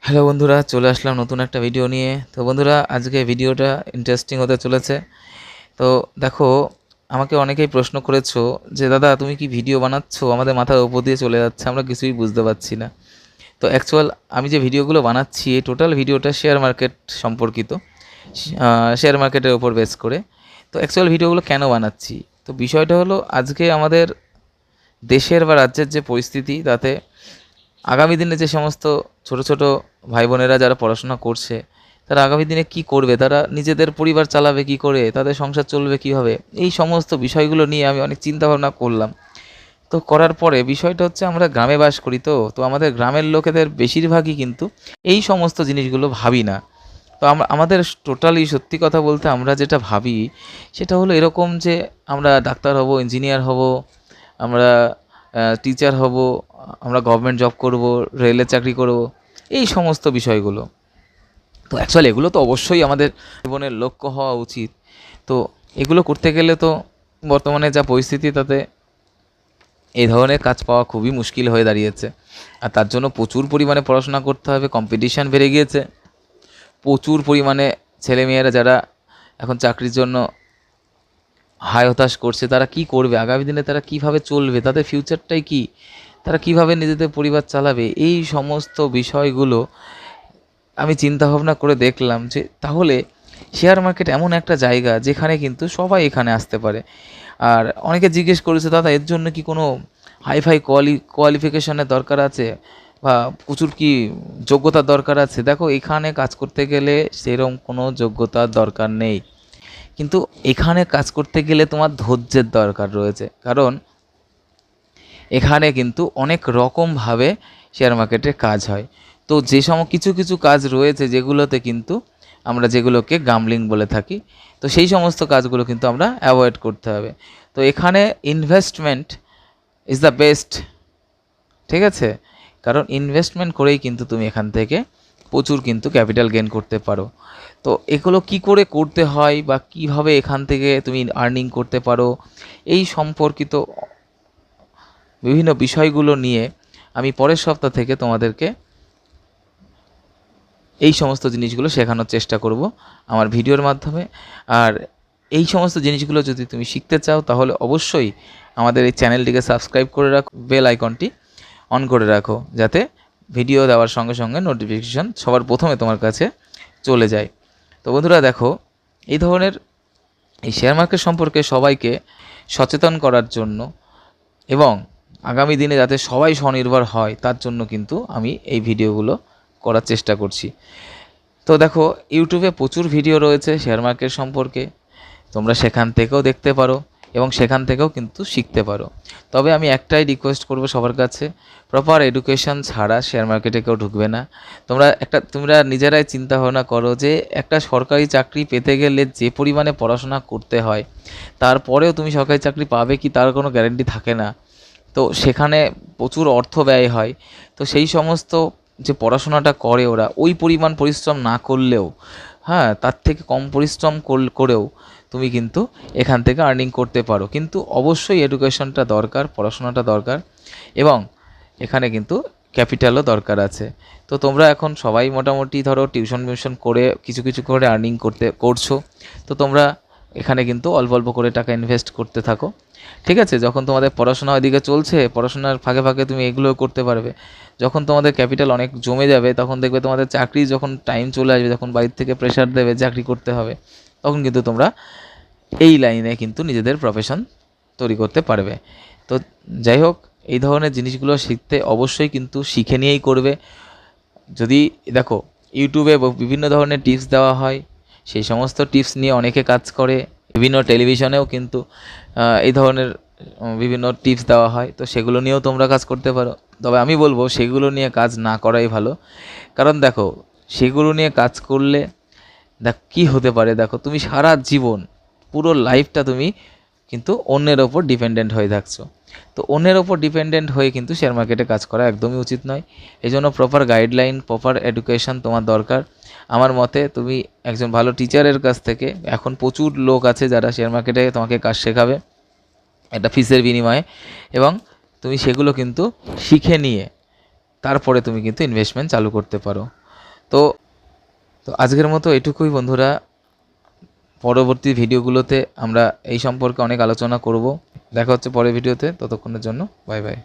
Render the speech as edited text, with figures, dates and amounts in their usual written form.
Hello বন্ধুরা, চলে আসলাম নতুন একটা ভিডিও নিয়ে। তো বন্ধুরা, আজকে ভিডিওটা ইন্টারেস্টিং হতে চলেছে। তো দেখো, আমাকে অনেকেই প্রশ্ন করেছো যে দাদা তুমি কি ভিডিও বানাচ্ছো, আমাদের মাথার উপর দিয়ে চলে যাচ্ছে, আমরা কিছুই বুঝতে পারছি না। তো অ্যাকচুয়াল আমি যে ভিডিওগুলো বানাচ্ছি, এই টোটাল ভিডিওটা শেয়ার মার্কেট সম্পর্কিত, শেয়ার মার্কেটের ওপর বেস করে। তো অ্যাকচুয়াল ভিডিওগুলো কেন বানাচ্ছি, তো বিষয়টা হলো আজকে আমাদের দেশের বা রাজ্যের যে পরিস্থিতি, তাতে আগামী দিনে যে সমস্ত ছোট ছোট ভাই বোনেরা যারা পড়াশোনা করছে, তারা আগামী দিনে কি করবে, তারা নিজেদের পরিবার চালাবে কি করে, তাদের সংসার চলবে কীভাবে, এই সমস্ত বিষয়গুলো নিয়ে আমি অনেক চিন্তা ভাবনা করলাম। তো করার পরে বিষয়টা হচ্ছে, আমরা গ্রামে বাস করি, তো তো আমাদের গ্রামের লোকেদের বেশিরভাগই কিন্তু এই সমস্ত জিনিসগুলো ভাবি না। তো আমাদের টোটালি সত্যি কথা বলতে আমরা যেটা ভাবি সেটা হলো এরকম যে আমরা ডাক্তার হব, ইঞ্জিনিয়ার হব, আমরা টিচার হব, আমরা গভর্নমেন্ট জব করব, রেলের চাকরি করব, এই সমস্ত বিষয়গুলো। তো অ্যাকচুয়ালি এগুলো তো অবশ্যই আমাদের জীবনের লক্ষ্য হওয়া উচিত। তো এগুলো করতে গেলে তো বর্তমানে যা পরিস্থিতি, তাতে এই ধরনের কাজ পাওয়া খুবই মুশকিল হয়ে দাঁড়িয়েছে। আর তার জন্য প্রচুর পরিমাণে পড়াশোনা করতে হবে, কম্পিটিশান বেড়ে গিয়েছে। প্রচুর পরিমাণে ছেলেমেয়েরা যারা এখন চাকরির জন্য হায় হতাশ করছে, তারা কি করবে আগামী দিনে, তারা কিভাবে চলবে, তাদের ফিউচারটাই কি, তারা কিভাবে নিজেদের পরিবার চালাবে, এই সমস্ত বিষয়গুলো আমি চিন্তা ভাবনা করে দেখলাম যে তাহলে শেয়ার মার্কেট এমন একটা জায়গা যেখানে কিন্তু সবাই এখানে আসতে পারে। আর অনেকে জিজ্ঞেস করেছে, দাদা এর জন্য কি কোনো হাইফাই কোয়ালিফিকেশনের দরকার আছে, বা প্রচুর কি যোগ্যতার দরকার আছে? দেখো, এখানে কাজ করতে গেলে সেরকম কোনো যোগ্যতার দরকার নেই, কিন্তু এখানে কাজ করতে গেলে তোমার ধৈর্যের দরকার রয়েছে। কারণ এখানে কিন্তু অনেক রকমভাবে শেয়ার মার্কেটে কাজ হয়। তো যে কিছু কিছু কাজ রয়েছে যেগুলোতে কিন্তু আমরা যেগুলোকে গামলিং বলে থাকি, তো সেই সমস্ত কাজগুলো কিন্তু আমরা অ্যাভয়েড করতে হবে। তো এখানে ইনভেস্টমেন্ট ইজ দ্য বেস্ট, ঠিক আছে? কারণ ইনভেস্টমেন্ট করেই কিন্তু তুমি এখান থেকে প্রচুর কিন্তু ক্যাপিটাল গেইন করতে পারো। তো এগুলো কি করে করতে হয় বা কিভাবে এখান থেকে তুমি আর্নিং করতে পারো, এই সম্পর্কিত বিভিন্ন বিষয়গুলো নিয়ে আমি পরের সপ্তাহ থেকে তোমাদেরকে এই সমস্ত জিনিসগুলো শেখানোর চেষ্টা করব আমার ভিডিওর মাধ্যমে। আর এই সমস্ত জিনিসগুলো যদি তুমি শিখতে চাও, তাহলে অবশ্যই আমাদের এই চ্যানেলটিকে সাবস্ক্রাইব করে রাখো, বেল আইকনটি অন করে রাখো, যাতে ভিডিও দেওয়ার সঙ্গে সঙ্গে নোটিফিকেশান সবার প্রথমে তোমার কাছে চলে যায়। তো বন্ধুরা দেখো, এই ধরনের এই শেয়ার মার্কেট সম্পর্কে সবাইকে সচেতন করার জন্য এবং আগামী দিনে যাতে সবাই স্বনির্ভর হয়, তার জন্য কিন্তু আমি এই ভিডিওগুলো করার চেষ্টা করছি। তো দেখো, ইউটিউবে প্রচুর ভিডিও রয়েছে শেয়ার মার্কেট সম্পর্কে, তোমরা সেখান থেকেও দেখতে পারো এবং সেখান থেকেও কিন্তু শিখতে পারো। তবে আমি একটাই রিকোয়েস্ট করব সবার কাছে, প্রপার এডুকেশন ছাড়া শেয়ার মার্কেটে কেউ ঢুকবে না। তোমরা নিজেরাই চিন্তা ভাবনা করো যে একটা সরকারি চাকরি পেতে গেলে যে পরিমাণে পড়াশোনা করতে হয়, তারপরেও তুমি সরকারি চাকরি পাবে কি তার কোনো গ্যারেন্টি থাকে না। তো সেখানে প্রচুর অর্থ ব্যয় হয়। তো সেই সমস্ত যে পড়াশোনাটা করে ওরা, ওই পরিমাণ পরিশ্রম না করলেও, হ্যাঁ, তার থেকে কম পরিশ্রম করেও তুমি কিন্তু এখান থেকে আর্নিং করতে পারো। কিন্তু অবশ্যই এডুকেশনটা দরকার, পড়াশোনাটা দরকার, এবং এখানে কিন্তু ক্যাপিটালও দরকার আছে। তো তোমরা এখন সবাই মোটামুটি ধরো টিউশন করে কিছু কিছু করে আর্নিং করছো। তো তোমরা এখানে কিন্তু অল্প অল্প করে টাকা ইনভেস্ট করতে থাকো, ঠিক আছে? যখন তোমাদের পড়াশোনা ওইদিকে চলছে, পড়াশোনার ফাঁকে ফাঁকে তুমি এগুলোও করতে পারবে। যখন তোমাদের ক্যাপিটাল অনেক জমে যাবে, তখন দেখবে তোমাদের চাকরি যখন টাইম চলে আসবে, যখন বাড়ির থেকে প্রেশার দেবে চাকরি করতে হবে, তখন কিন্তু তোমরা এই লাইনে কিন্তু নিজেদের প্রফেশন তৈরি করতে পারবে। তো যাই হোক, এই ধরনের জিনিসগুলো শিখতে অবশ্যই কিন্তু শিখে নিয়েই করবে। যদি দেখো, ইউটিউবে বিভিন্ন ধরনের টিপস দেওয়া হয়, সেই সমস্ত টিপস নিয়ে অনেকে কাজ করে। বিভিন্ন টেলিভিশনেও কিন্তু এই ধরনের বিভিন্ন টিপস দেওয়া হয়, তো সেগুলো নিয়েও তোমরা কাজ করতে পারো। তবে আমি বলবো সেগুলো নিয়ে কাজ না করাই ভালো। কারণ দেখো, সেগুলো নিয়ে কাজ করলে কী হতে পারে, দেখো তুমি সারা জীবন, পুরো লাইফটা তুমি কিন্তু অন্যের ওপর ডিপেন্ডেন্ট হয়ে থাকছো। তো অন্যের ওপর ডিপেন্ডেন্ট হয়ে কিন্তু শেয়ার মার্কেটে কাজ করা একদমই উচিত নয়। এই জন্য প্রপার গাইডলাইন, প্রপার এডুকেশন তোমার দরকার। আমার মতে তুমি একজন ভালো টিচারের কাছ থেকে, এখন প্রচুর লোক আছে যারা শেয়ার মার্কেটে তোমাকে কাজ শেখাবে একটা ফিসের বিনিময়ে, এবং তুমি সেগুলো কিন্তু শিখে নিয়ে তারপরে তুমি কিন্তু ইনভেস্টমেন্ট চালু করতে পারো। তো তো আজকের মতো এটুকুই বন্ধুরা। পরবর্তী ভিডিওগুলোতে আমরা এই সম্পর্কে অনেক আলোচনা করব। দেখা হচ্ছে পরের ভিডিওতে, ততক্ষণের জন্য বাই বাই।